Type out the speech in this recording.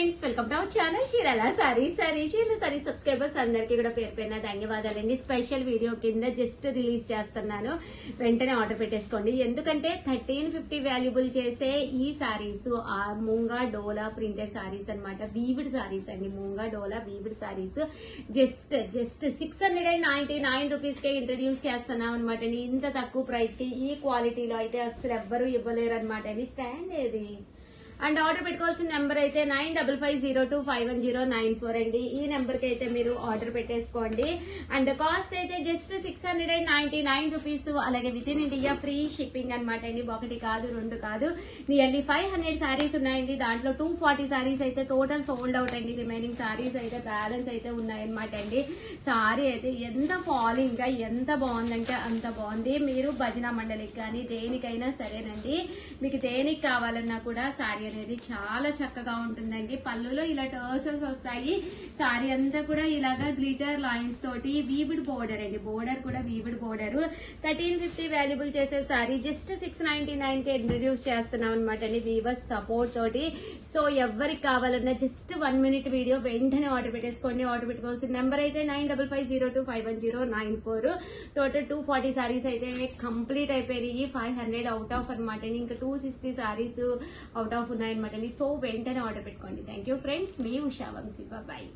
Friends, welcome to our channel Chirala sorry subscribers అందరికీ కూడా పేరు పేరున ధన్యవాదాలండి. స్పెషల్ వీడియో కింద జస్ట్ రిలీజ్ చేస్తున్నాను, వెంటనే ఆర్డర్ పెట్టేసుకోండి. ఎందుకంటే 1350 వాల్యుబుల్ చేసే ఈ సారీస్ మూంగా డోలా ప్రింటెడ్ సారీస్ అన్నమాట. వీవిడ్ సారీస్ అండి, మూంగా డోలా వీవిడ్ సారీస్ జస్ట్ 699 రూపీస్ కే ఇంట్రడ్యూస్ చేస్తున్నాం అనమాట అండి. ఇంత తక్కువ ప్రైస్ కి ఈ క్వాలిటీలో అయితే అసలు ఎవ్వరూ ఇవ్వలేరు అనమాట అండి. స్టాండ్ ఏది అండ్ ఆర్డర్ పెట్టుకోవాల్సిన నెంబర్ అయితే 9550251094 అండి. ఈ నెంబర్ కి అయితే మీరు ఆర్డర్ పెట్టేసుకోండి. అండ్ కాస్ట్ అయితే జస్ట్ 699 రూపీస్. అలాగే with in India free shipping అనమాట అండి. ఒకటి కాదు, రెండు కాదు, నియర్లీ 500 సారీస్ ఉన్నాయండి. దాంట్లో 240 సారీస్ అయితే టోటల్ సోల్డ్ అవుట్ అండి. రిమైనింగ్ సారీస్ అయితే బ్యాలెన్స్ అయితే ఉన్నాయన్నమాట అండి. సారీ అయితే ఎంత ఫాలింగ్ గా ఎంత బాగుందంటే అంత బాగుంది. మీరు భజన మండలికి కానీ దేనికైనా సరేనండి, మీకు దేనికి కావాలన్నా కూడా సారీ అనేది చాలా చక్కగా ఉంటుందండి. పళ్ళులో ఇలా టర్సల్స్ వస్తాయి. సారీ అంతా కూడా ఇలాగా గ్లిటర్ లైన్స్ తోటి వీవిడ్ బోర్డర్ అండి. బోర్డర్ కూడా వీవిడ్ బోర్డర్. 1350 వాల్యుబుల్ చేసే సారీ జస్ట్ 699 కి ఇంట్రడ్యూస్ చేస్తున్నాం అనమాట అండి, వీవర్స్ సపోర్ట్ తోటి. సో ఎవరికి కావాలన్నా జస్ట్ 1 మినిట్ వీడియో వెంటనే ఆర్డర్ పెట్టేసుకోండి. ఆర్డర్ పెట్టుకోవాల్సిన నెంబర్ అయితే 9550251094. టోటల్ 240 సారీస్ అయితే కంప్లీట్ అయిపోయినాయి. 500 అవుట్ ఆఫ్ అనమాట అండి. ఇంకా 260 సారీస్ అవుట్ ఆఫ్ ఉన్నాయన్నమాట అండి. సో వెంటనే ఆర్డర్ పెట్టుకోండి. థ్యాంక్ యూ ఫ్రెండ్స్, మీ ఉషా వంశీ. బాయ్.